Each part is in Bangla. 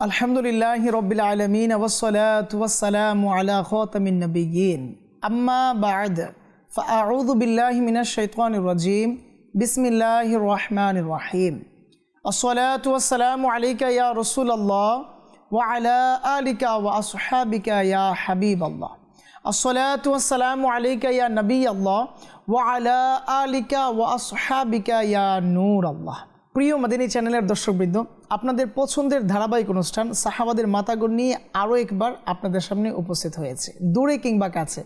আলহামদুলিল্লাহি রব্বিল আলামিন ওয়াসসালাতু ওয়াসসালামু আলা খাতামিন নাবিয়্যিন আম্মা বা'দ ফাআউযু বিল্লাহি মিনাশ শাইতানির রাজীম বিসমিল্লাহির রহমানির রহিম আসসালাতু ওয়াসসালামু আলাইকা ইয়া রাসূলুল্লাহ ওয়া আলা আলিকা ওয়া আসহাবিকা ইয়া হাবিবাল্লাহ আসসালাতু ওয়াসসালামু আলাইকা ইয়া নবিয়াল্লাহ ওয়া আলা আলিকা ওয়া আসহাবিকা ইয়া নূরাল্লাহ। প্রিয় মাদিনী চ্যানেলের দর্শকবৃন্দ, আপনাদের পছন্দের ধারাবাহিক অনুষ্ঠান সাহাবাদের মাতাগণ নিয়ে আরও একবার আপনাদের সামনে উপস্থিত হয়েছে। দূরে কিংবা কাছে,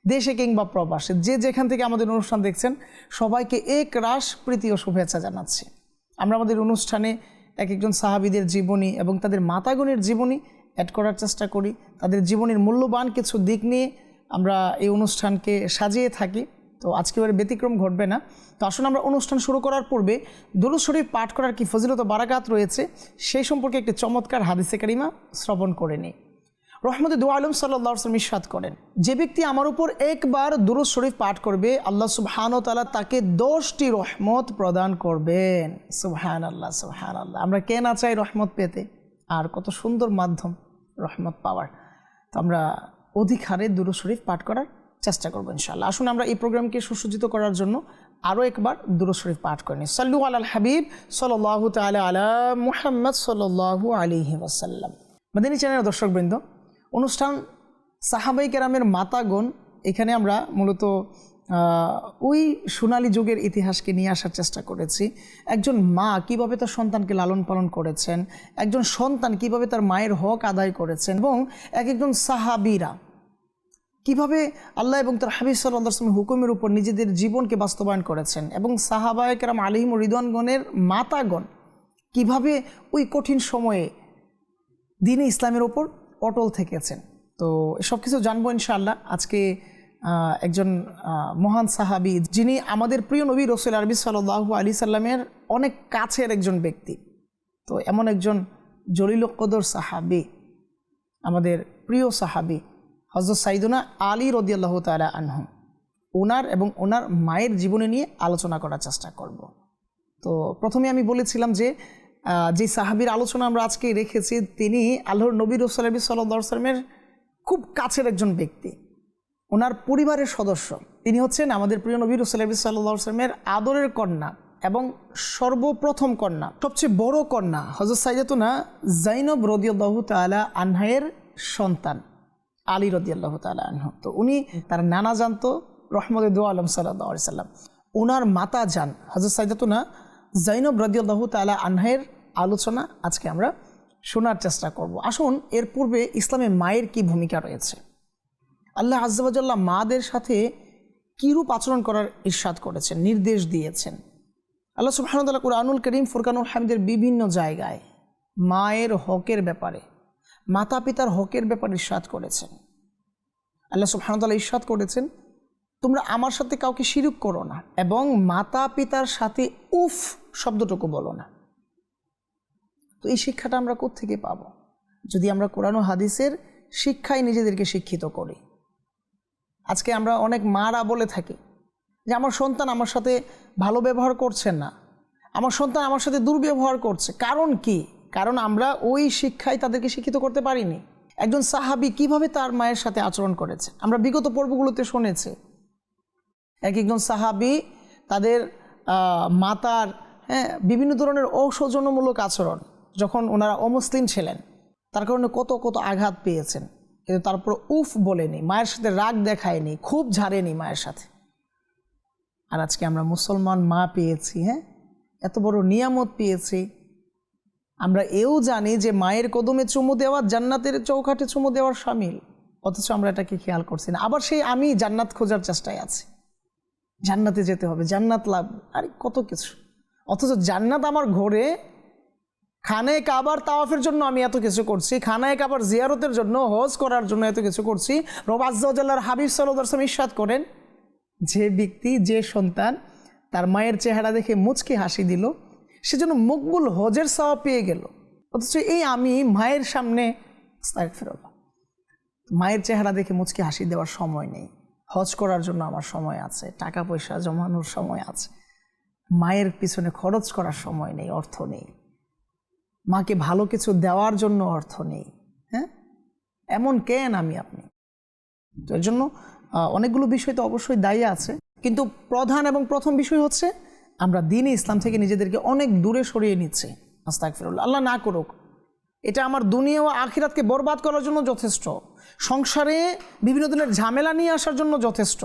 দেশে কিংবা প্রবাসে, যে যেখান থেকে আমাদের অনুষ্ঠান দেখছেন সবাইকে এক রাশ প্রীতি ও শুভেচ্ছা জানাচ্ছি। আমরা আমাদের অনুষ্ঠানে এক একজন সাহাবীদের জীবনী এবং তাদের মাতাগণের জীবনী অ্যাড করার চেষ্টা করি। তাদের জীবনের মূল্যবান কিছু দিক নিয়ে আমরা এই অনুষ্ঠানকে সাজিয়ে থাকি। তো আজকে এবারে ব্যতিক্রম ঘটবে না। তো আসুন আমরা অনুষ্ঠান শুরু করার পূর্বে দুরূদ শরীফ পাঠ করার কি ফজিলত ও বারাকাত রয়েছে সেই সম্পর্কে একটি চমৎকার হাদিসে কারিমা শ্রবণ করে নিই। রহমতে দু আলম সাল্লাল্লাহু আলাইহি ওয়াসাল্লাম ইরশাদ করেন, যে ব্যক্তি আমার উপর একবার দুরূদ শরীফ পাঠ করবে আল্লাহ সুবহানাহু ওয়া তাআলা তাকে 10টি রহমত প্রদান করবেন। সুবহানাল্লাহ, সুবহানাল্লাহ। আমরা কে না চাই রহমত পেতে, আর কত সুন্দর মাধ্যম রহমত পাওয়ার। তো আমরা অধিক হারে দুরূদ শরীফ পাঠ করার চেষ্টা করবো ইনশাআল্লাহ। আসুন আমরা এই প্রোগ্রামকে সুসজ্জিত করার জন্য আরও একবার দুরূদ শরীফ পাঠ করে নিই। সাল্লু আলাল হাবিব সাল্লাল্লাহু তাআলা আলা মুহাম্মদ সাল্লাল্লাহু আলাইহি ওয়াসাল্লাম। মাদিনী চ্যানেলের দর্শকবৃন্দ, অনুষ্ঠান সাহাবাই কেরামের মাতাগণ, এখানে আমরা মূলত ওই সোনালী যুগের ইতিহাসকে নিয়ে আসার চেষ্টা করেছি। একজন মা কিভাবে তার সন্তানকে লালন পালন করেছেন, একজন সন্তান কিভাবে তার মায়ের হক আদায় করেছেন, এবং একজন সাহাবীরা কিভাবে আল্লাহ এবং তার হাবিব সাল্লাল্লাহু আলাইহি ওয়াসাল্লামের হুকুমের উপর নিজেদের জীবনকে বাস্তবায়ন করেছেন, এবং সাহাবায়ে কেরাম আলাইহিম রিদওয়ানগণের মাতাগণ কিভাবে ওই কঠিন সময়ে দ্বীনে ইসলামের ওপর অটল থেকেছেন। তো এসব কিছু জানবো ইনশাআল্লাহ। আজকে একজন মহান সাহাবী, যিনি আমাদের প্রিয় নবী রাসূল আরবি সাল্লাল্লাহু আলাইহি সাল্লামের অনেক কাছের একজন ব্যক্তি। তো এমন একজন জলিল কদর সাহাবী, আমাদের প্রিয় সাহাবী হযরত সাইয়্যিদুনা আলী রাদিয়াল্লাহু তাআলা আনহু, ওনার এবং ওনার মায়ের জীবনী নিয়ে আলোচনা করার চেষ্টা করব। তো প্রথমে আমি বলেছিলাম যে যে সাহাবীর আলোচনা আমরা আজকে রেখেছি তিনি আল্লাহর নবী রাসূল সাল্লাল্লাহু আলাইহি ওয়াসাল্লামের খুব কাছের একজন ব্যক্তি, ওনার পরিবারের সদস্য। তিনি হচ্ছেন আমাদের প্রিয় নবী রাসূল সাল্লাল্লাহু আলাইহি ওয়াসাল্লামের আদরের কন্যা এবং সর্বপ্রথম কন্যা, সবচেয়ে বড় কন্যা হযরত সাইয়্যিদাতুনা যায়েনব রাদিয়াল্লাহু তাআলা আনহায়ের সন্তান আলী রাদিয়াল্লাহু তাআলা আনহু। তো উনি তার নানা জানতো রহমতে দু আলম সাল্লাল্লাহু আলাইহি সাল্লাম, ওনার মাতা যান হযরত সাইয়্যিদাতুনা যায়েনব রাদিয়াল্লাহু তাআলা আনহায়ের আলোচনা আজকে আমরা শোনার চেষ্টা করব। আসুন এর পূর্বে ইসলামে মায়ের কি ভূমিকা রয়েছে, আল্লাহ আযজা ওয়া জাল্লা মাদের সাথে কীরূপ আচরণ করার ইরশাদ করেছেন, নির্দেশ দিয়েছেন। আল্লাহ সুবহানাহু ওয়া তাআলা কুরআনুল কারীম ফুরকানুল হামিদের বিভিন্ন জায়গায় মায়ের হকের ব্যাপারে, মাতা পিতার হকের ব্যাপারে ইরশাদ করেছেন। আল্লাহ সুবহানাহু ওয়া তাআলা ইরশাদ করেছেন, তোমরা আমার সাথে কাউকে শিরক করো না এবং মাতা পিতার সাথে উফ শব্দটুকু বলো না। তো এই শিক্ষাটা আমরা কোত্থেকে পাবো যদি আমরা কোরআন ও হাদিসের শিক্ষায় নিজেদেরকে শিক্ষিত করি। আজকে আমরা অনেক মারা বলে থাকি যে আমার সন্তান আমার সাথে ভালো ব্যবহার করছেন না, আমার সন্তান আমার সাথে দুর্ব্যবহার করছে। কারণ কি? কারণ আমরা ওই শিক্ষায় তাদেরকে শিক্ষিত করতে পারিনি। একজন সাহাবী কিভাবে তার মায়ের সাথে আচরণ করেছে আমরা বিগত পর্বগুলোতে শুনেছি। একজন সাহাবী তাদের মাতার বিভিন্ন ধরনের অসৌজন্যমূলক আচরণ, যখন ওনারা অমুসলিম ছিলেন তার কারণে কত কত আঘাত পেয়েছেন, কিন্তু তারপর উফ বলেনি, মায়ের সাথে রাগ দেখায়নি, খুব ঝাড়েনি মায়ের সাথে। আর আজকে আমরা মুসলমান মা পেয়েছি, এত বড় নিয়ামত পেয়েছি। আমরা এও জানি যে মায়ের কদমে চুমু দেওয়া জান্নাতের চৌকাঠে চুমু দেওয়ার শামিল, অথচ আমরা এটাকে খেয়াল করছি না। আবার সেই আমি জান্নাত খোঁজার চেষ্টায় আছি, জান্নাতে যেতে হবে, জান্নাত লাভ, আর কত কিছু। অথচ জান্নাত আমার ঘরে, খানায়ে কাবার তাওয়াফের জন্য আমি এত কিছু করছি, খানায়ে কাবার জিয়ারতের জন্য, হজ করার জন্য এত কিছু করছি। রব আযজা ওয়া জাল্লার হাবিব সাল্লাল্লাহু আলাইহি ওয়াসাল্লাম ইরশাদ করেন, যে ব্যক্তি, যে সন্তান তার মায়ের চেহারা দেখে মুচকি হাসি দিল সেজন্য মকবুল হজের সওয়াব পেয়ে গেল। অথচ এই আমি মায়ের সামনে আস্তাগফিরুল্লাহ, মায়ের চেহারা দেখে মুচকি হাসি দেওয়ার সময় নেই, হজ করার জন্য আমার সময় আছে, টাকা পয়সা জমানোর সময় আছে, মায়ের পিছনে খরচ করার সময় নেই, অর্থ নেই। মাকে ভালো কিছু দেওয়ার জন্য অর্থ নেই। হ্যাঁ, এমন কেন আমি আপনি? তো এর জন্য অনেকগুলো বিষয় তো অবশ্যই দায়ী আছে, কিন্তু প্রধান এবং প্রথম বিষয় হচ্ছে আমরা দ্বীনে ইসলাম থেকে নিজেদেরকে অনেক দূরে সরিয়ে নিচ্ছি। আস্তাগফিরুল্লাহ, আল্লাহ না করুক। এটা আমার দুনিয়া ও আখিরাতকে বরবাদ করার জন্য যথেষ্ট, সংসারে বিভিন্ন ধরনের ঝামেলা নিয়ে আসার জন্য যথেষ্ট।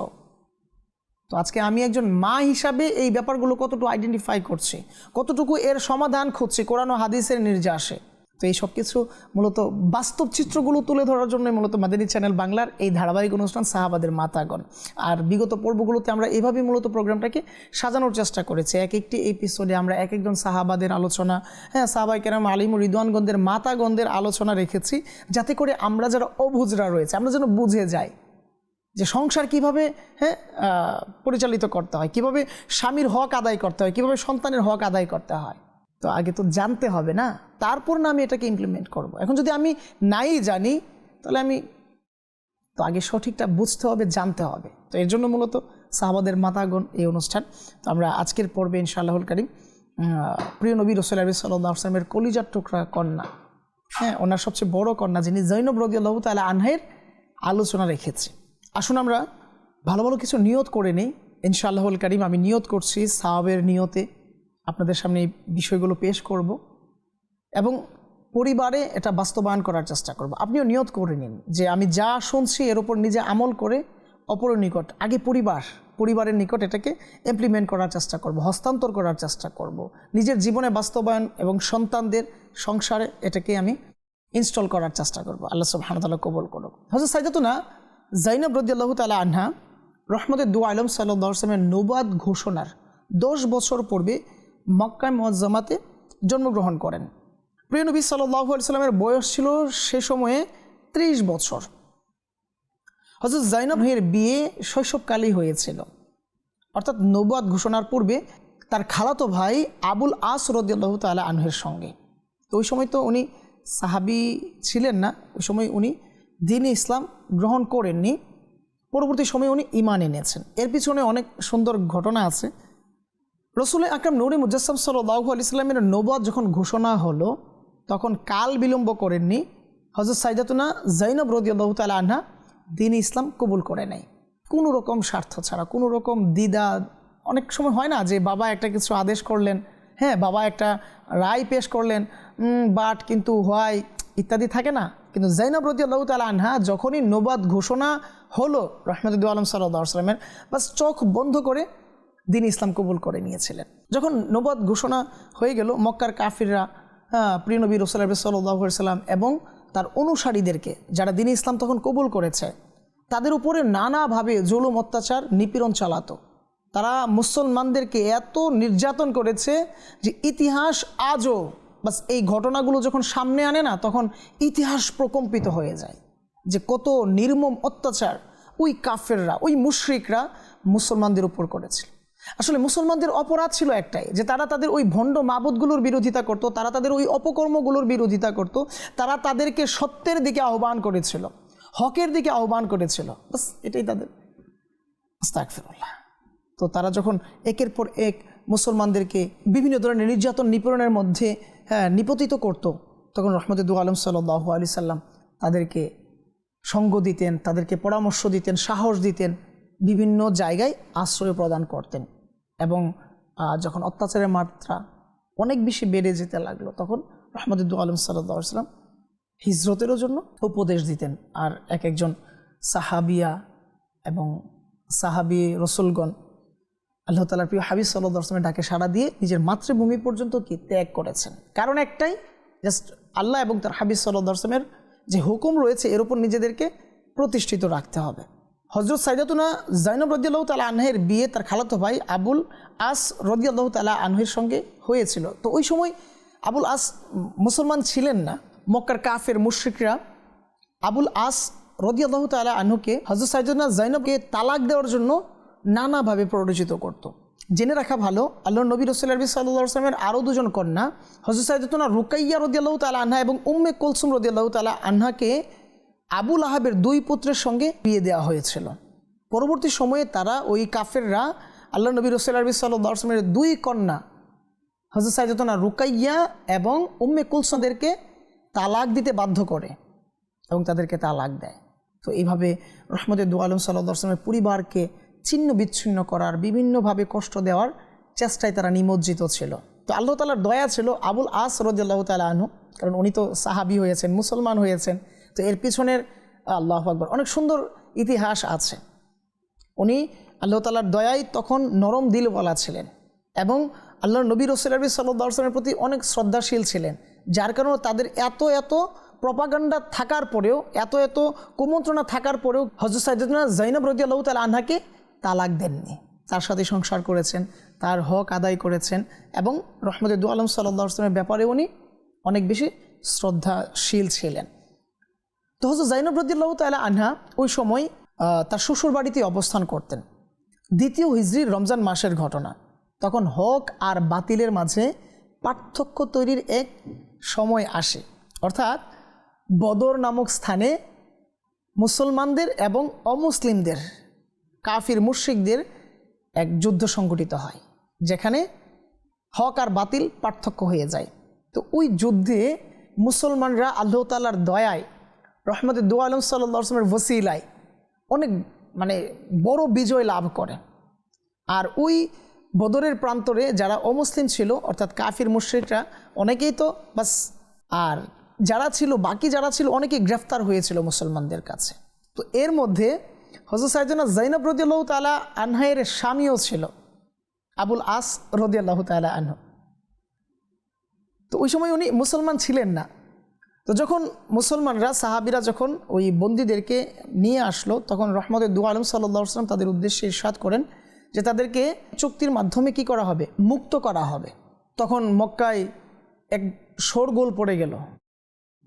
তো আজকে আমি একজন মা হিসাবে এই ব্যাপারগুলো কতটুকু আইডেন্টিফাই করছি, কতটুকু এর সমাধান খুঁজছি কোরআন ও হাদিসের নির্যাসে। তো এই সব কিছু মূলত বাস্তব চিত্রগুলো তুলে ধরার জন্য মূলত মাদানী চ্যানেল বাংলার এই ধারাবাহিক অনুষ্ঠান সাহাবাদের মাতাগণ। আর বিগত পর্বগুলোতে আমরা এভাবেই মূলত প্রোগ্রামটাকে সাজানোর চেষ্টা করেছি। এক একটি এপিসোডে আমরা এক একজন সাহাবাদের আলোচনা, হ্যাঁ, সাহাবায়ে কেরাম আলিম ও রিদওয়ানগণদের মাতাগণদের আলোচনা রেখেছি, যাতে করে আমরা যারা অবুঝরা রয়েছে আমরা যেন বুঝে যাই যে সংসার কিভাবে পরিচালিত করতে হয়, কিভাবে স্বামীর হক আদায় করতে হয়, কিভাবে সন্তানের হক আদায় করতে হয়। তো আগে তো জানতে হবে না, তারপর না আমি এটাকে ইমপ্লিমেন্ট করব। এখন যদি আমি নাই জানি তাহলে আমি তো আগে সঠিকটা বুঝতে হবে, জানতে হবে। তো এর জন্য মূলত সাহাবাদের মাতাগণ এই অনুষ্ঠান। তো আমরা আজকের পর্বে ইনশাআল্লাহুল কারীম প্রিয় নবী রাসূলুল্লাহ সাল্লাল্লাহু আলাইহি ওয়াসাল্লামের কলিজার টুকরা কন্যা, হ্যাঁ, ওনার সবচেয়ে বড় কন্যা যিনি জৈনব রাদিয়াল্লাহু তাআলা আনহার আলোচনা রেখেছি। আসুন আমরা ভালো ভালো কিছু নিয়ত করে নেই ইনশাআল্লাহুল কারীম। আমি নিয়ত করছি সাওয়াবের নিয়তে আপনাদের সামনে এই বিষয়গুলো পেশ করব এবং পরিবারে এটা বাস্তবায়ন করার চেষ্টা করব। আপনিও নিয়ত করে নিন যে আমি যা শুনছি এর উপর নিজে আমল করে অপরের নিকট, আগে পরিবারের নিকট এটাকে ইমপ্লিমেন্ট করার চেষ্টা করব, হস্তান্তর করার চেষ্টা করব, নিজের জীবনে বাস্তবায়ন এবং সন্তানদের সংসারে এটাকে আমি ইনস্টল করার চেষ্টা করব। আল্লাহ সুবহানাহু ওয়া তাআলা কবুল করুক। হযরত সাইয়্যিদাতুনা যায়েনব রাদিয়াল্লাহু তাআলা আনহা রহমতের দু আলম সাল্লাল্লাহু আলাইহি ওয়াসাল্লামের নবুয়াত ঘোষণার 10 বছর পূর্বে মক্কা মুআজ্জামাতে জন্মগ্রহণ করেন। প্রিয় নবী সাল্লাল্লাহু আলাইহি ওয়াসাল্লামের বয়স ছিল সে সময়ে 30 বছর। হযরত যায়েনবের বিয়ে শৈশবকালেই হয়েছিল, অর্থাৎ নবুয়াত ঘোষণার পূর্বে তার খালাতো ভাই আবুল আস রাদিয়াল্লাহু তাআলা আনহুর সঙ্গে। তো ওই সময় তো উনি সাহাবী ছিলেন না, ওই সময় উনি দ্বীনে ইসলাম গ্রহণ করেননি, পরবর্তী সময়ে উনি ঈমান এনেছেন। এর পিছনে অনেক সুন্দর ঘটনা আছে। রাসূল আকরাম নূরে মুজাসসাম সাল্লাল্লাহু আলাইহি ওয়াসাল্লামের নবুয়াত যখন ঘোষণা হলো তখন কাল বিলম্ব করেননি। হযরত সাইয়্যিদাতুনা যায়েনব রাদিয়াল্লাহু তাআলা আনহা দ্বীনে ইসলাম কবুল করে নেয় কোনো রকম স্বার্থ ছাড়া, কোনো রকম দ্বিধা। অনেক সময় হয় না যে বাবা একটা কিছু আদেশ করলেন, হ্যাঁ, বাবা একটা রায় পেশ করলেন, বাট কিন্তু হয় ইত্যাদি থাকে না। কিন্তু যায়েনব রাদিয়াল্লাহু তাআলা আনহা যখনই নবুয়াত ঘোষণা হলো রহমতুল আলম সাল্লাল্লাহু আলাইহি ওয়াসাল্লামের, বাস চোখ বন্ধ করে দ্বীনে ইসলাম কবুল করে নিয়েছিলেন। যখন নবুয়াত ঘোষণা হয়ে গেল, মক্কার কাফিররা প্রিয় নবী রাসূলুল্লাহ সাল্লাল্লাহু আলাইহি ওয়াসাল্লাম এবং তার অনুসারীদেরকে যারা দ্বীনে ইসলাম তখন কবুল করেছে তাদের উপরে নানাভাবে জুলুম অত্যাচার নিপীড়ন চালাতো। তারা মুসলমানদেরকে এত নির্যাতন করেছে যে ইতিহাস আজও বাস এই ঘটনাগুলো যখন সামনে আনে না তখন ইতিহাস প্রকম্পিত হয়ে যায় যে কত নির্মম অত্যাচার ওই কাফেররা, ওই মুশরিকরা মুসলমানদের উপর করেছিল। আসলে মুসলমানদের অপরাধ ছিল একটাই, যে তারা তাদের ওই ভণ্ড মাবুদগুলোর বিরোধিতা করত, তারা তাদের ওই অপকর্মগুলোর বিরোধিতা করত, তারা তাদেরকে সত্যের দিকে আহ্বান করেছিল, হকের দিকে আহ্বান করেছিল, বাস এটাই তাদের। আস্তাগফিরুল্লাহ। তো তারা যখন একের পর এক মুসলমানদেরকে বিভিন্ন ধরনের নির্যাতন নিপীড়নের মধ্যে নিপতিত করত, তখন রহমতুল আলম সাল্লাল্লাহু আলাইহি ওয়াসাল্লাম তাদেরকে সঙ্গ দিতেন, তাদেরকে পরামর্শ দিতেন, সাহস দিতেন, বিভিন্ন জায়গায় আশ্রয় প্রদান করতেন। এবং যখন অত্যাচারের মাত্রা অনেক বেশি বেড়ে যেতে লাগলো তখন রহমতুল আলম সাল্লাল্লাহু আলাইহি ওয়াসাল্লাম হিজরতেরও জন্য উপদেশ দিতেন। আর এক একজন সাহাবিয়া এবং সাহাবি রসুলগণ আল্লাহ তাআলার প্রিয় হাবিব সাল্লাল্লাহু আলাইহি ওয়াসাল্লামের ডাকে সাড়া দিয়ে নিজের মাতৃভূমি পর্যন্ত কি ত্যাগ করেছেন। কারণ একটাই, জাস্ট আল্লাহ এবং তার হাবিব সাল্লাল্লাহু আলাইহি ওয়াসাল্লামের যে হুকুম রয়েছে এর উপর নিজেদেরকে প্রতিষ্ঠিত রাখতে হবে। হযরত সাইয়্যিদাতুনা যায়েনব রাদিয়াল্লাহু তাআলা আনহার বিয়ে তার খালাতো ভাই আবুল আস রাদিয়াল্লাহু তাআলা আনহুর সঙ্গে হয়েছিল। তো ওই সময় আবুল আস মুসলমান ছিলেন না। মক্কার কাফের মুশরিকরা আবুল আস রাদিয়াল্লাহু তাআলা আনহুকে হযরত সাইয়্যিদাতুনা যায়েনবকে তালাক দেওয়ার জন্য নানাভাবে প্ররোচিত করত। জেনে রাখা ভালো, আল্লাহর নবী রাসূলুল্লাহ সাল্লাল্লাহু আলাইহি ওয়াসাল্লামের আরও দুজন কন্যা হযরত সাইয়্যিদাতুনা রুকাইয়া রাদিয়াল্লাহু তাআলা আনহা এবং উম্মে কুলসুম রাদিয়াল্লাহু তাআলা আনহাকে আবু লাহাবের 2 পুত্রের সঙ্গে বিয়ে দেওয়া হয়েছিল। পরবর্তী সময়ে তারা ওই কাফেররা আল্লাহর নবী রাসূলুল্লাহ সাল্লাল্লাহু আলাইহি ওয়াসাল্লামের 2 কন্যা হযরত সাইয়্যিদাতুনা রুকাইয়া এবং উম্মে কুলসুমদেরকে তালাক দিতে বাধ্য করে এবং তাদেরকে তালাক দেয়। তো এইভাবে রহমতে দু আলম সাল্লাল্লাহু আলাইহি ওয়াসাল্লামের পরিবারকে ছিন্ন বিচ্ছিন্ন করার, বিভিন্নভাবে কষ্ট দেওয়ার চেষ্টায় তারা নিমজ্জিত ছিল। তো আল্লাহ তাআলার দয়া ছিল আবুল আস রাদিয়াল্লাহু তাআলা আনহু, কারণ উনি তো সাহাবী হয়েছেন, মুসলমান হয়েছেন। তো এর পিছনের আল্লাহু আকবার অনেক সুন্দর ইতিহাস আছে। উনি আল্লাহ তাআলার দয়ায় তখন নরম দিলওয়ালা ছিলেন এবং আল্লাহর নবী রাসূলুল্লাহ সাল্লাল্লাহু আলাইহি ওয়াসাল্লামের প্রতি অনেক শ্রদ্ধাশীল ছিলেন, যার কারণে তাদের এত প্রপাগান্ডা থাকার পরেও, এত কুমন্ত্রণা থাকার পরেও হযরত সাইয়্যিদাতুনা যায়েনব রাদিয়াল্লাহু তাআলা আনহাকে তালাক দেননি। তার সাথে সংসার করেছেন, তার হক আদায় করেছেন এবং রহমতে দু আলম সাল্লাল্লাহু আলাইহি ওয়াসাল্লামের ব্যাপারে উনি অনেক বেশি শ্রদ্ধাশীল ছিলেন। তো হযরত যায়েনব রাদিয়াল্লাহু তাআলা আনহা ওই সময় তার শ্বশুর বাড়িতে অবস্থান করতেন। দ্বিতীয় হিজরির রমজান মাসের ঘটনা। তখন হক আর বাতিলের মাঝে পার্থক্য তৈরির এক সময় আসে, অর্থাৎ বদর নামক স্থানে মুসলমানদের এবং অমুসলিমদের, কাফির মুশরিকদের এক যুদ্ধ সংঘটিত হয়, যেখানে হক আর বাতিল পার্থক্য হয়ে যায়। তো ওই যুদ্ধে মুসলমানরা আল্লাহ তাআলার দয়ায়, রহমতে দু আলম সাল্লাল্লাহু আলাইহি ওয়াসাল্লামের ওসিলায় অনেক বড় বিজয় লাভ করে। আর ওই বদরের প্রান্তরে যারা অমুসলিম ছিল, অর্থাৎ কাফির মুশরিকরা, অনেকেই তো বাস, আর যারা ছিল, বাকি যারা ছিল অনেকেই গ্রেফতার হয়েছিল মুসলমানদের কাছে। তো এর মধ্যে হযরত সাইয়্যিদাতুনা যায়েনব রাদিয়াল্লাহু তাআলা আনহার স্বামীও ছিল আবুল আস রাদিয়াল্লাহু তাআলা আনহু। তো ওই সময় উনি মুসলমান ছিলেন না। তো যখন মুসলমানরা, সাহাবীরা যখন ওই বন্দীদেরকে নিয়ে আসলো, তখন রহমতে দু আলম সাল্লাল্লাহু আলাইহি ওয়াসাল্লাম তাদের উদ্দেশ্যে ইরশাদ করেন যে তাদেরকে চুক্তির মাধ্যমে কি করা হবে, মুক্ত করা হবে। তখন মক্কায় এক শোরগোল পড়ে গেল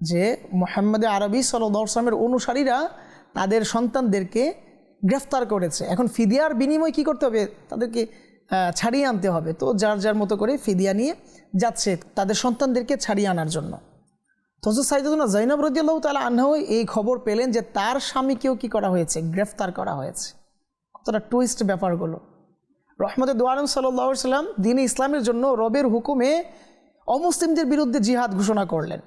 যে মুহাম্মদ আরবি সাল্লাল্লাহু আলাইহি ওয়াসাল্লামের অনুসারীরা তাদের সন্তানদেরকে গ্রেফতার করেছে। এখন ফিদিয়ার বিনিময়ে কি করতে হবে, তাদেরকে ছাড়িয়ে আনতে হবে। তো যার যার মতো করে ফিদিয়া নিয়ে যাচ্ছে তাদের সন্তানদেরকে ছাড়িয়ে আনার জন্য। তো হযরত সাইয়্যিদাতুনা যায়েনব রাদিয়াল্লাহু তাআলা আনহা এই খবর পেলেন যে তার স্বামীকেও কি করা হয়েছে, গ্রেফতার করা হয়েছে। কতটা টুইস্ট ব্যাপারগুলো। রহমতে দু আলম সাল্লাল্লাহু আলাইহি ওয়াসাল্লাম দ্বীন ইসলামের জন্য রবের হুকুমে অমুসলিমদের বিরুদ্ধে জিহাদ ঘোষণা করলেন,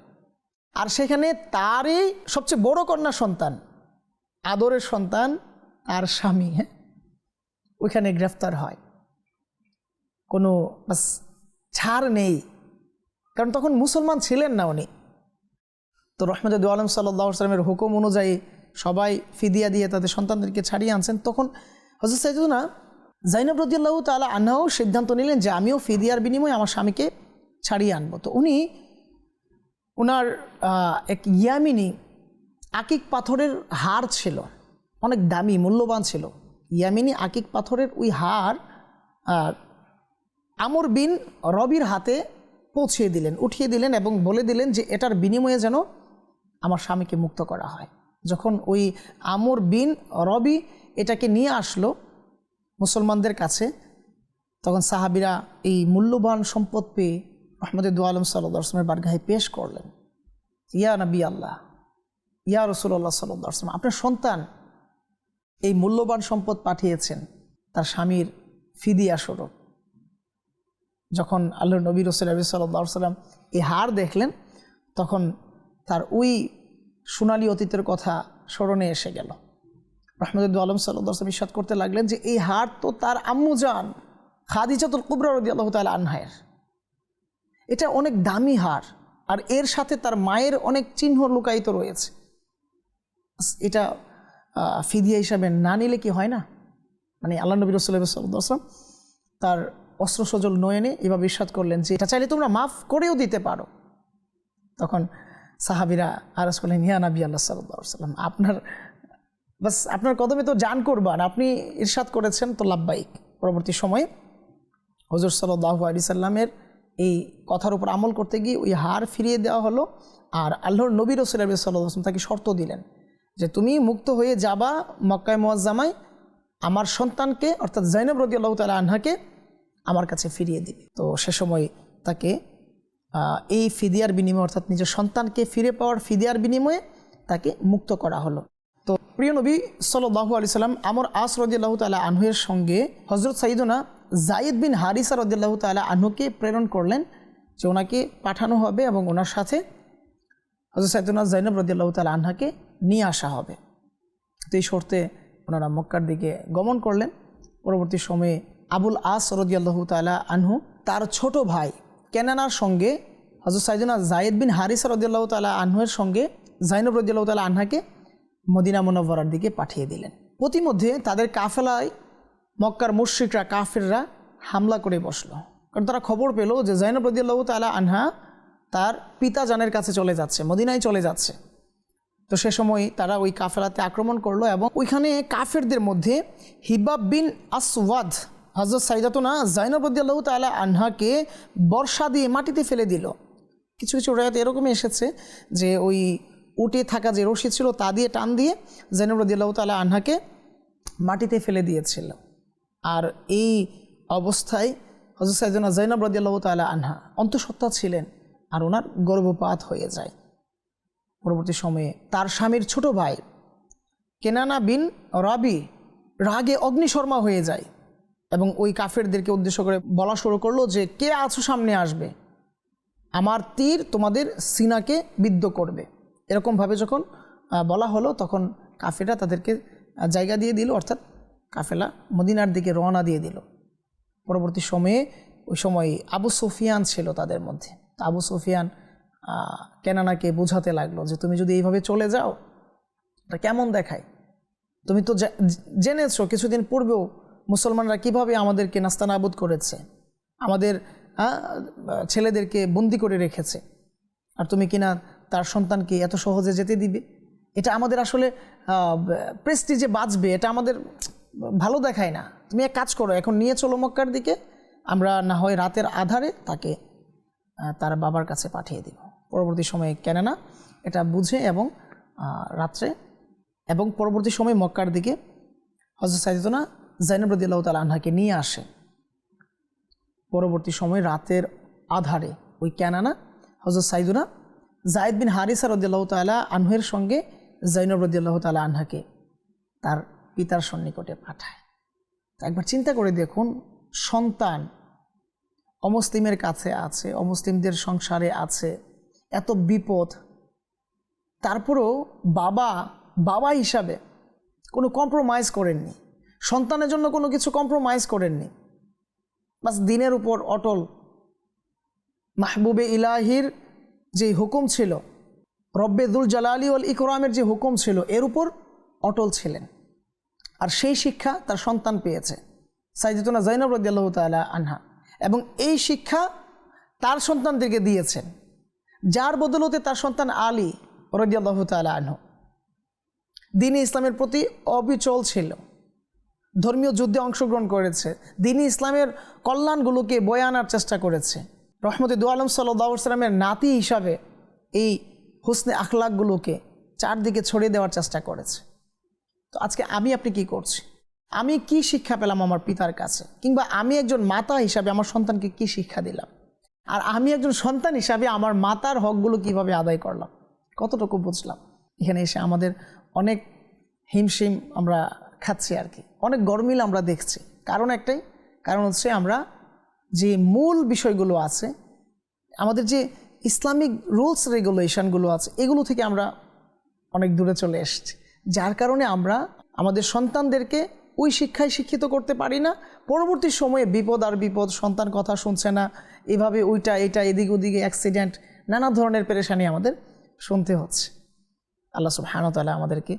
আর সেখানে তারই সবচেয়ে বড় কন্যা সন্তান, আদরের সন্তান, আর স্বামী, ওইখানে গ্রেফতার হয়। কোনো বাস ছাড় নেই, কারণ তখন মুসলমান ছিলেন না উনি। তো রহমতে দু আলম সাল্লাল্লাহু আলাইহি ওয়াসাল্লামের হুকুম অনুযায়ী সবাই ফিদিয়া দিয়ে তাদের সন্তানদেরকে ছাড়িয়ে আনছেন। তখন হযরত সাইয়্যিদাতুনা যায়েনব রাদিয়াল্লাহু তাআলা আনহাও সিদ্ধান্ত নিলেন যে আমিও ফিদিয়ার বিনিময়ে আমার স্বামীকে ছাড়িয়ে আনবো। তো উনি ওনার এক ইয়ামিনী আকিক পাথরের হার ছিল, অনেক দামি মূল্যবান ছিল। ইয়ামিনী আকিক পাথরের ওই হার আমর বিন রবির হাতে পৌঁছিয়ে দিলেন, উঠিয়ে দিলেন এবং বলে দিলেন যে এটার বিনিময়ে যেন আমার স্বামীকে মুক্ত করা হয়। যখন ওই আমর বিন রবি এটাকে নিয়ে আসলো মুসলমানদের কাছে, তখন সাহাবীরা এই মূল্যবান সম্পদ পেয়ে রহমতে দু আলম সাল্লাল্লাহু আলাইহি ওয়াসাল্লামের বারগাহে পেশ করলেন। ইয়া নবী আল্লাহ, ইয়া রাসূলুল্লাহ সাল্লাল্লাহু আলাইহি ওয়াসাল্লাম, আপনার সন্তান এই মূল্যবান সম্পদ পাঠিয়েছেন তার স্বামীর ফিদিয়া স্বরূপ। যখন আল্লাহর নবী রাসূলুল্লাহ সাল্লাল্লাহু আলাইহি ওয়াসাল্লাম এই হার দেখলেন, তখন তার ওই সোনালী অতীতের কথা স্মরণে এসে গেল। রহমতে দু আলম সাল্লাল্লাহু আলাইহি ওয়াসাল্লাম ইরশাদ করতে লাগলেন যে এই হার তো তার আম্মুজান খাদিজাতুল কুবরা রাদিয়াল্লাহু তাআলা আনহার, এটা অনেক দামি হার, আর এর সাথে তার মায়ের অনেক চিহ্ন লুকায়িত রয়েছে। এটা ফিদিয়া হিসাবে না নিলে কি হয় না? আল্লাহ নবী রাসূলুল্লাহ সাল্লাল্লাহু আলাইহি ওয়াসাল্লাম তার অস্ত্র সজল নয়নে এভাবে ইরশাদ করলেন যে এটা চাইলে তোমরা মাফ করেও দিতে পারো। তখন সাহাবীরা আরজ করলেন, ইয়া নবী আল্লাহ সাল্লাল্লাহু আলাইহি ওয়াসাল্লাম, আপনার কদমে তো জান কুরবান, আপনি ইরশাদ করেছেন তো লাব্বাইক। পরবর্তী সময়ে হুজুর সাল্লাল্লাহু আলাইহি সাল্লামের এই কথার উপর আমল করতে গিয়ে ওই হার ফিরিয়ে দেওয়া হলো। আর আল্লাহর নবী রাসূলুল্লাহ সাল্লাল্লাহু আলাইহি ওয়াসাল্লাম তাকে শর্ত দিলেন যে তুমি মুক্ত হয়ে যাবা মক্কায় মুআজ্জামায়, আমার সন্তানকে অর্থাৎ যায়েনব রাদিয়াল্লাহু তাআলা আনহাকে আমার কাছে ফিরিয়ে দিবে। তো সে সময় তাকে এই ফিদিয়ার বিনিময়ে, অর্থাৎ নিজের সন্তানকে ফিরে পাওয়ার ফিদিয়ার বিনিময়ে তাকে মুক্ত করা হলো। তো প্রিয় নবী সাল্লাল্লাহু আলাইহি সাল্লাম আমর আস রাদিয়াল্লাহু তাআলা আনহুর সঙ্গে হযরত সাইয়্যিদুনা যায়েদ বিন হারিসা রাদিয়াল্লাহু তাআলা আনহুকে প্রেরণ করলেন যে ওনাকে পাঠানো হবে এবং ওনার সাথে হযরত সাইয়েদাতুনা যায়েনব রাদিয়াল্লাহু তাআলা আনহাকে নিয়ে আসা হবে। তো এই শর্তে ওনারা মক্কার দিকে গমন করলেন। পরবর্তী সময়ে আবুল আস রাদিয়াল্লাহু তাআলা আনহু তার ছোট ভাই কেনানার সঙ্গে হযরত সাইয়েদুনা যায়েদ বিন হারিসা রাদিয়াল্লাহু তাআলা আনহুর সঙ্গে যায়েনব রাদিয়াল্লাহু তাআলা আনহাকে মদিনা মুনাওয়ারার দিকে পাঠিয়ে দিলেন। প্রতিমধ্যে তাদের কাফেলায় মক্কার মুশরিকরা কাফেররা হামলা করে বসলো, কারণ তারা খবর পেল যে যায়েনব রাদিয়াল্লাহু তাআলা আনহা তার পিতা জানের কাছে চলে যাচ্ছে, মদিনায় চলে যাচ্ছে। তো সে সময় তারা ওই কাফেলাতে আক্রমণ করলো এবং ওইখানে কাফেরদের মধ্যে হিবাব বিন আসওয়াদ হযরত সাইয়েদাতুনা যায়েনব রাদিয়াল্লাহু তাআলা আনহাকে বর্ষা দিয়ে মাটিতে ফেলে দিল। কিছু কিছু রায়াতে এরকমই এসেছে যে ওই উঠে থাকা যে রশি ছিল তা দিয়ে টান দিয়ে যায়েনব রাদিয়াল্লাহু তাআলা আনহাকে মাটিতে ফেলে দিয়েছিল। আর এই অবস্থায় হযরত সাইয়েদাতুনা যায়েনব রাদিয়াল্লাহু তাআলা আনহা অন্তঃসত্ত্বা ছিলেন আর ওনার গর্ভপাত হয়ে যায়। পরবর্তী সময়ে তার স্বামীর ছোট ভাই কেনানা বিন রাবি রাগে অগ্নিশর্মা হয়ে যায় এবং ওই কাফেরদেরকে উদ্দেশ্য করে বলা শুরু করলো যে কে আছো সামনে আসবে, আমার তীর তোমাদের সিনাকে বিদ্ধ করবে। এরকমভাবে যখন বলা হলো তখন কাফেররা তাদেরকে জায়গা দিয়ে দিল, অর্থাৎ কাফেলা মদিনার দিকে রওনা দিয়ে দিল। পরবর্তী সময়ে ওই সময় আবু সুফিয়ান ছিল তাদের মধ্যে। আবু সুফিয়ান কেনানাকে বোঝাতে লাগলো যে তুমি যদি এইভাবে চলে যাও এটা কেমন দেখায়, তুমি তো জেনেছো কিছুদিন পূর্বেও মুসলমানরা কিভাবে আমাদেরকে নাস্তানাবুদ করেছে, আমাদের ছেলেদেরকে বন্দি করে রেখেছে, আর তুমি কিনা তার সন্তানকে এত সহজে যেতে দিবে? এটা আমাদের আসলে প্রেস্টিজে বাঁচবে, এটা আমাদের ভালো দেখায় না। তুমি এক কাজ করো, এখন নিয়ে চলো মক্কার দিকে, আমরা না হয় রাতের আধারে তাকে তার বাবার কাছে পাঠিয়ে দিব। পরবর্তী সময়ে কেননা এটা বুঝে এবং রাত্রে এবং পরবর্তী সময় মক্কার দিকে হযরত সাইয়েদাতুনা যায়েনব রাদিয়াল্লাহু তাআলা আনহাকে নিয়ে আসে। পরবর্তী সময় রাতের আধারে ওই কেনানা হযরত সাইয়েদুনা যায়েদ বিন হারিসা রাদিয়াল্লাহু তাআলা আনহুর সঙ্গে যায়েনব রাদিয়াল্লাহু তাআলা আনহাকে তার পিতার সন্নিকটে পাঠায়। একবার চিন্তা করে দেখুন, সন্তান অমুসলিমের কাছে আছে, অমুসলিমদের সংসারে আছে, এত বিপদ, তারপরেও বাবা হিসাবে কোনো কম্প্রোমাইজ করেননি, সন্তানের জন্য কোনো কিছু কম্প্রোমাইজ করেননি, বাস দিনের উপর অটল। মাহবুবে ইলাহির যে হুকুম ছিল, রব্বে দুল জালালি ওয়াল ইকরামের যে হুকুম ছিল, এর উপর অটল ছিলেন। আর সেই শিক্ষা তার সন্তান পেয়েছে সাইয়েদাতুনা যায়েনব রাদিয়াল্লাহু তাআলা আনহা, এবং এই শিক্ষা তার সন্তানদেরকে দিয়েছেন, যার বদৌলতে তার সন্তান আলী রাদিয়াল্লাহু তাআলা আনহু দ্বীন ইসলামের প্রতি অবিচল ছিল, ধর্মীয় যুদ্ধে অংশগ্রহণ করেছে, দ্বীন ইসলামের কল্যাণগুলোকে বয়ে আনার চেষ্টা করেছে, রহমতে দু আলম সাল্লাল্লাহু আলাইহি ওয়াসাল্লামের নাতি হিসাবে এই হুসনে আখলাকগুলোকে চারদিকে ছড়িয়ে দেওয়ার চেষ্টা করেছে। তো আজকে আপনি কি করছি? আমি কি শিক্ষা পেলাম আমার পিতার কাছে, কিংবা আমি একজন মাতা হিসাবে আমার সন্তানকে কি শিক্ষা দিলাম, আর আমি একজন সন্তান হিসাবে আমার মাতার হকগুলো কিভাবে আদায় করলাম, কতটুকু বুঝলাম? এখানে এসে আমাদের অনেক হিমশিম আমরা খাচ্ছি আর কি, অনেক গরমিল আমরা দেখছি। কারণ একটাই, কারণ হচ্ছে আমরা যে মূল বিষয়গুলো আছে, আমাদের যে ইসলামিক রুলস রেগুলেশনগুলো আছে, এগুলো থেকে আমরা অনেক দূরে চলে এসেছি, যার কারণে আমরা আমাদের সন্তানদেরকে ওই শিক্ষায় শিক্ষিত করতে পারি না। পরবর্তী সময়ে বিপদ আর বিপদ, সন্তান কথা শুনছে না, এভাবে ওইটা এটা এদিক ওদিকে অ্যাক্সিডেন্ট, নানা ধরনের পেরেশানি আমাদের শুনতে হচ্ছে। আল্লাহ সুবহানাহু ওয়া তাআলা আমাদেরকে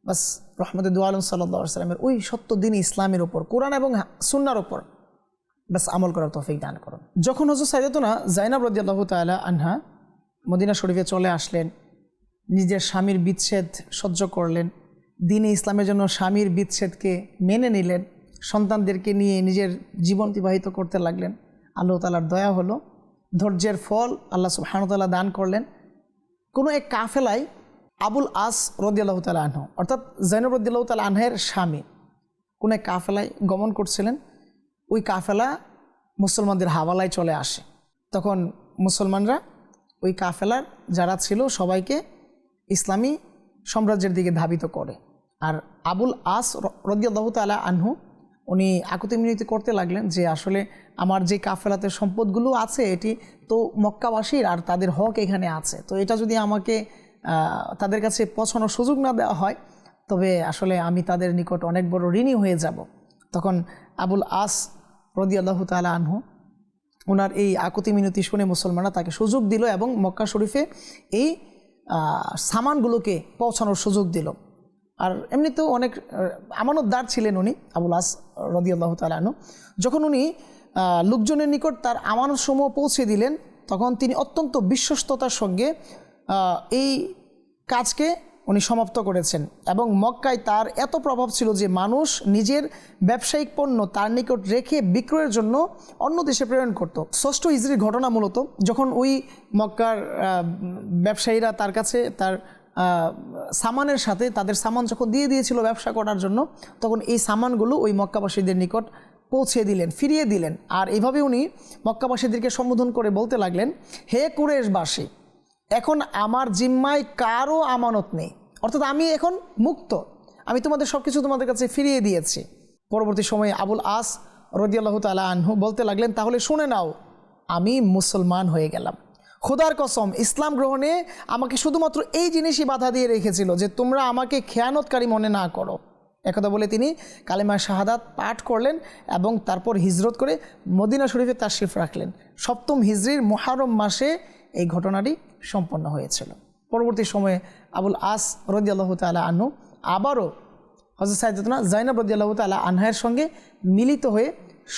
বাস রহমতে দু আলম সাল্লাল্লাহু আলাইহি ওয়াসাল্লামের ওই সত্য দিন ইসলামের ওপর, কোরআন এবং সুন্নাহর ওপর বাস আমল করার তৌফিক দান করুন। যখন হযরত সাইয়েদাতুনা যায়েনব রাদিয়াল্লাহু তাআলা আনহা মদিনা শরীফে চলে আসলেন, নিজের স্বামীর বিচ্ছেদ সহ্য করলেন, দ্বীনে ইসলামের জন্য স্বামীর বিচ্ছেদকে মেনে নিলেন, সন্তানদেরকে নিয়ে নিজের জীবন অতিবাহিত করতে লাগলেন। আল্লাহ তাআলার দয়া হলো, ধৈর্যের ফল আল্লাহ সুবহানাহু ওয়া তাআলা দান করলেন। কোনো এক কাফেলায় আবুল আস রাদিয়াল্লাহু তাআলা আনহু, অর্থাৎ যায়েনব রাদিয়াল্লাহু তাআলা আনহার স্বামী, কোনো এক কাফেলায় গমন করছিলেন। ওই কাফেলা মুসলমানদের হাওয়ালায় চলে আসে। তখন মুসলমানরা ওই কাফেলার যারা ছিল সবাইকে ইসলামী সাম্রাজ্যের দিকে ধাবিত করে। আর আবুল আস রাদিয়াল্লাহু তাআলা আনহু উনি আকুতি মিনতি করতে লাগলেন যে আসলে আমার যে কাফেলাতের সম্পদগুলো আছে এটি তো মক্কাবাসীর, আর তাদের হক এখানে আছে, তো এটা যদি আমাকে তাদের কাছে পৌঁছানোর সুযোগ না দেওয়া হয় তবে আসলে আমি তাদের নিকট অনেক বড় ঋণী হয়ে যাব। তখন আবুল আস রাদিয়াল্লাহু তাআলা আনহু ওনার এই আকুতি মিনতি শুনে মুসলমানরা তাকে সুযোগ দিল এবং মক্কা শরীফে এই সামানগুলোকে পৌঁছানোর সুযোগ দিল। আর এমনিতেও অনেক আমানতদার ছিলেন উনি, আবুল আস রাদিয়াল্লাহু তাআলা আনহু। যখন উনি লোকজনের নিকট তার আমানতসমূহ পৌঁছে দিলেন তখন তিনি অত্যন্ত বিশ্বস্ততার সঙ্গে এই কাজকে উনি সমাপ্ত করেছেন এবং মক্কায় তার এত প্রভাব ছিল যে মানুষ নিজের ব্যবসায়িক পণ্য তার নিকট রেখে বিক্রয়ের জন্য অন্য দেশে প্রেরণ করত। 6ষ্ঠ হিজরির ঘটনা মূলত, যখন ওই মক্কার ব্যবসায়ীরা তার কাছে তার সামানের সাথে তাদের সামান যখন দিয়ে দিয়েছিল ব্যবসা করার জন্য, তখন এই সামানগুলো ওই মক্কাবাসীদের নিকট পৌঁছে দিলেন, ফিরিয়ে দিলেন। আর এইভাবে উনি মক্কাবাসীদেরকে সম্বোধন করে বলতে লাগলেন, হে কুরাইশবাসী, এখন আমার জিম্মায় কারও আমানত নেই, অর্থাৎ আমি এখন মুক্ত, আমি তোমাদের সব কিছু তোমাদের কাছে ফিরিয়ে দিয়েছি। পরবর্তী সময়ে আবুল আস রাদিয়াল্লাহু তাআলা আনহু বলতে লাগলেন, তাহলে শুনে নাও, আমি মুসলমান হয়ে গেলাম। খোদার কসম, ইসলাম গ্রহণে আমাকে শুধুমাত্র এই জিনিসই বাধা দিয়ে রেখেছিল যে তোমরা আমাকে খেয়ানতকারী মনে না করো। একথা বলে তিনি কালেমা শাহাদাত পাঠ করলেন এবং তারপর হিজরত করে মদিনা শরীফে তাশরিফ রাখলেন। 7ম হিজরির মুহররম মাসে এই ঘটনাটি সম্পন্ন হয়েছিল। পরবর্তী সময়ে আবুল আস রাদিয়াল্লাহু তাআলা আনহু আবারও হযরত সাইয়্যিদাতুনা যায়েনব রাদিয়াল্লাহু তাআলা আনহার সঙ্গে মিলিত হয়ে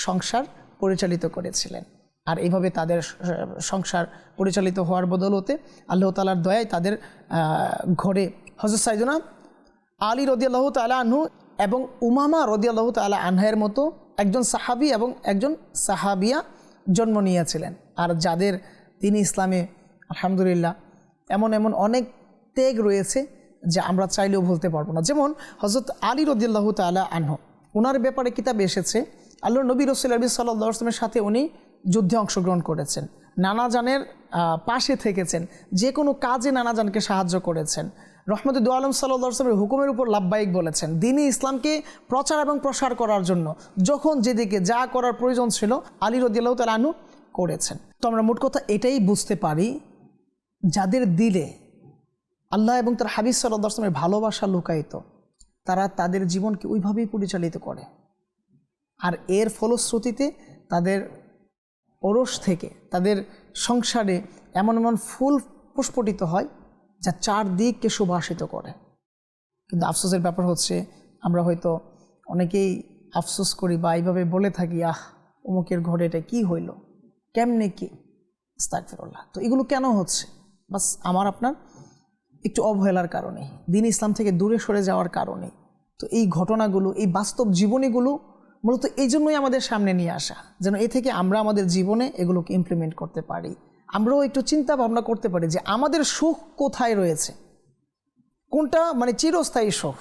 সংসার পরিচালিত করেছিলেন। আর এইভাবে তাদের সংসার পরিচালিত হওয়ার বদৌলতে আল্লাহ তাআলার দয়ায় তাদের ঘরে হযরত সাইয়্যিদুনা আলী রাদিয়াল্লাহু তাআলা আনহু এবং উমামা রাদিয়াল্লাহু তাআলা আনহার মতো একজন সাহাবী এবং একজন সাহাবিয়া জন্ম নিয়েছিলেন। আর যাদের তিনি ইসলামে আলহামদুলিল্লাহ এমন অনেক ত্যাগ রয়েছে যা আমরা চাইলেও ভুলতে পারবো না। যেমন হযরত আলী রাদিয়াল্লাহু তাআলা আনহু, ওনার ব্যাপারে কিতাবে এসেছে আল্লাহর নবী রাসূল সাল্লাল্লাহু আলাইহি ওয়াসাল্লামের সাথে উনি যুদ্ধে অংশগ্রহণ করেছেন, নানাজানের পাশে থেকেছেন, যে কোনো কাজে নানাজানকে সাহায্য করেছেন, রহমতে দু আলম সাল্লাল্লাহু আলাইহি ওয়াসাল্লামের হুকুমের উপর লাব্বাইক বলেছেন, দ্বীনে ইসলামকে প্রচার এবং প্রসার করার জন্য যখন যেদিকে যা করার প্রয়োজন ছিল আলী রাদিয়াল্লাহু তাআলা আনহু করেছেন। তো আমরা মোট কথা এটাই বুঝতে পারি, যাদের দিলে আল্লাহ এবং তার হাবিব সাল্লাল্লাহু আলাইহি ওয়াসাল্লামের ভালোবাসা লুকায়িত, তারা তাদের জীবনকে ওইভাবেই পরিচালিত করে। আর এর ফলশ্রুতিতে তাদের ওরস থেকে তাদের সংসারে এমন ফুল প্রস্ফুটিত হয় যা চারদিককে সুবাসিত করে। কিন্তু আফসোসের ব্যাপার হচ্ছে, আমরা হয়তো অনেকেই আফসোস করি বা এইভাবে বলে থাকি, অমুকের ঘরে এটা কী হইল, কেমনে কি, আস্তাগফিরুল্লাহ। তো এগুলো কেন হচ্ছে? বাস আমার আপনার একটু অবহেলার কারণে, দ্বীন ইসলাম থেকে দূরে সরে যাওয়ার কারণে। তো এই ঘটনাগুলো, এই বাস্তব জীবনীগুলো মূলত এই জন্যই আমাদের সামনে নিয়ে আসা, যেন এ থেকে আমরা আমাদের জীবনে এগুলোকে ইমপ্লিমেন্ট করতে পারি। আমরাও একটু চিন্তা ভাবনা করতে পারি যে আমাদের সুখ কোথায় রয়েছে, কোনটা চিরস্থায়ী সুখ।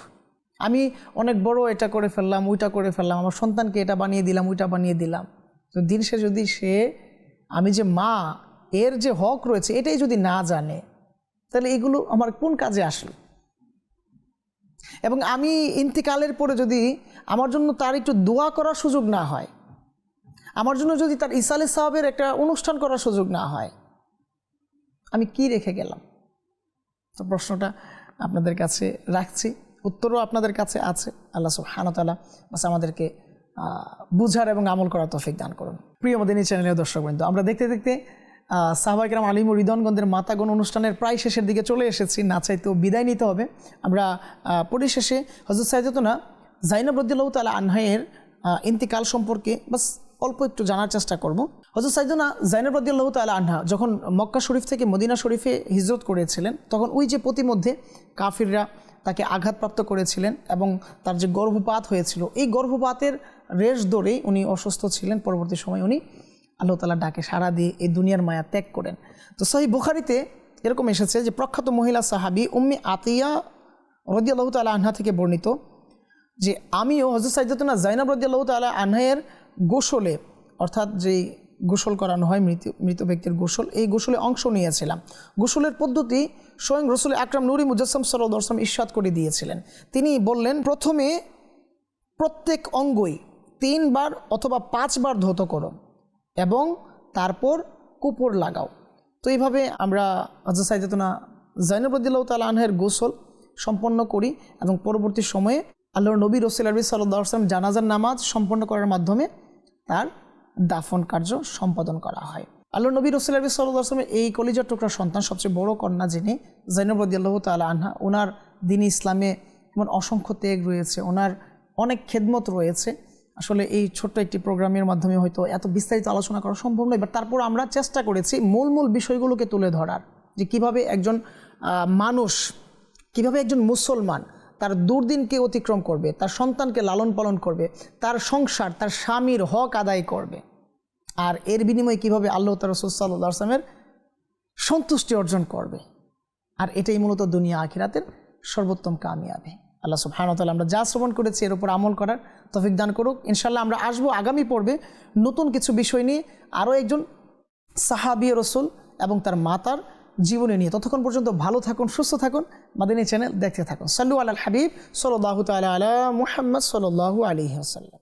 আমি অনেক বড় এটা করে ফেললাম, ওইটা করে ফেললাম, আমার সন্তানকে এটা বানিয়ে দিলাম, ওইটা বানিয়ে দিলাম। তো দিন শেষে যদি আমি যে মা, এর যে হক রয়েছে এটাই যদি না জানে, তাহলে এগুলো আমার কোন কাজে আসলো? এবং আমি ইন্তিকালের পরে যদি আমার জন্য তার একটু দোয়া করার সুযোগ না হয়, আমার জন্য যদি তার ইসালে সাহাবের একটা অনুষ্ঠান করার সুযোগ না হয়, আমি কি রেখে গেলাম? তো প্রশ্নটা আপনাদের কাছে রাখছি, উত্তরও আপনাদের কাছে আছে। আল্লাহ সুবহানাহু ওয়া তাআলা বাস আমাদেরকে বুঝার এবং আমল করার তৌফিক দান করুন। প্রিয় মদিনী চ্যানেলের দর্শকবৃন্দ, আমরা দেখতে দেখতে সাহাবায়ে কেরাম আলিম ও রিদওয়ানগণদের মাতাগণ অনুষ্ঠানের প্রায় শেষের দিকে চলে এসেছি, না চাইতেও বিদায় নিতে হবে। আমরা পরিশেষে হযরত সাইয়্যিদাতুনা যায়েনব রাদিয়াল্লাহু তাআলা আনহায়ের ইন্তিকাল সম্পর্কে বাস অল্প একটু জানার চেষ্টা করব। হযরত সাইয়্যিদাতুনা যায়েনব রাদিয়াল্লাহু তাআলা আনহা যখন মক্কা শরীফ থেকে মদিনা শরীফে হিজরত করেছিলেন, তখন ওই যে প্রতিমধ্যে কাফিররা তাকে আঘাতপ্রাপ্ত করেছিলেন এবং তার যে গর্ভপাত হয়েছিল, এই গর্ভপাতের রেশ ধরেই উনি অসুস্থ ছিলেন। পরবর্তী সময় উনি আল্লাহ তাআলার ডাকে সাড়া দিয়ে এই দুনিয়ার মায়া ত্যাগ করেন। তো সহিহ বুখারীতে এরকম এসেছে যে প্রখ্যাত মহিলা সাহাবী উম্মে আতিয়া রাদিয়াল্লাহু তাআলা আনহা থেকে বর্ণিত যে আমিও হযরত সাইয়্যিদাতুনা যায়েনব রাদিয়াল্লাহু তাআলা আনহায়ের গোসলে, অর্থাৎ যেই গোসল করানো হয় মৃত ব্যক্তির গোসল, এই গোসলে অংশ নিয়েছিলাম। গোসলের পদ্ধতি স্বয়ং রাসূল আকরাম নূরি মুজাসসাম সাল্লাল্লাহু আলাইহি ওয়াসাল্লাম ইরশাদ করে দিয়েছিলেন। তিনি বললেন, প্রথমে প্রত্যেক অঙ্গই 3 বার অথবা 5 বার ধৌত করো এবং তারপর কাপড় লাগাও। তো এইভাবে আমরা হযরত সাইয়েদাতুনা যায়েনব রাদিয়াল্লাহু তাআলা আনহার গোসল সম্পন্ন করি এবং পরবর্তী সময়ে আল্লাহর নবী রাসূল সাল্লাল্লাহু আলাইহি ওয়াসাল্লাম জানাজার নামাজ সম্পন্ন করার মাধ্যমে তার দাফন কার্য সম্পাদন করা হয়। আল্লাহর নবী রাসূল সাল্লাল্লাহু আলাইহি ওয়াসাল্লামের এই কলিজার টুকরা সন্তান, সবচেয়ে বড় কন্যা যিনি যায়েনব রাদিয়াল্লাহু তাআলা আনহা, ওনার দ্বীন ইসলামে এমন অসংখ্য ত্যাগ রয়েছে, ওনার অনেক খেদমত রয়েছে। আসলে এই ছোট্ট একটি প্রোগ্রামের মাধ্যমে হয়তো এত বিস্তারিত আলোচনা করা সম্ভব নয়, বাট তারপর আমরা চেষ্টা করেছি মূল বিষয়গুলোকে তুলে ধরার, যে কিভাবে একজন মানুষ, কিভাবে একজন মুসলমান তার দুর্দিনকে অতিক্রম করবে, তার সন্তানকে লালন পালন করবে, তার সংসার, তার স্বামীর হক আদায় করবে, আর এর বিনিময়ে কিভাবে আল্লাহ তাআলা রাসূল সাল্লাল্লাহু আলাইহি ওয়াসাল্লামের সন্তুষ্টি অর্জন করবে। আর এটাই মূলত দুনিয়া আখিরাতের সর্বোত্তম কামিয়াবি। আল্লাহ সুবহানাহু ওয়া তাআলা আমরা যা শ্রবণ করেছি এর উপর আমল করার তৌফিক দান করুক। ইনশাআল্লাহ আমরা আসবো আগামী পর্বে নতুন কিছু বিষয় নিয়ে, আরও একজন সাহাবী রাসূল এবং তার মাতার জীবনী নিয়ে। ততক্ষণ পর্যন্ত ভালো থাকুন, সুস্থ থাকুন, মাদানী চ্যানেল দেখতে থাকুন। সাল্লু আলাল হাবিব সাল্লাল্লাহু তাআলা আলা মুহাম্মদ সাল্লাল্লাহু আলাইহি ওয়াসাল্লাম।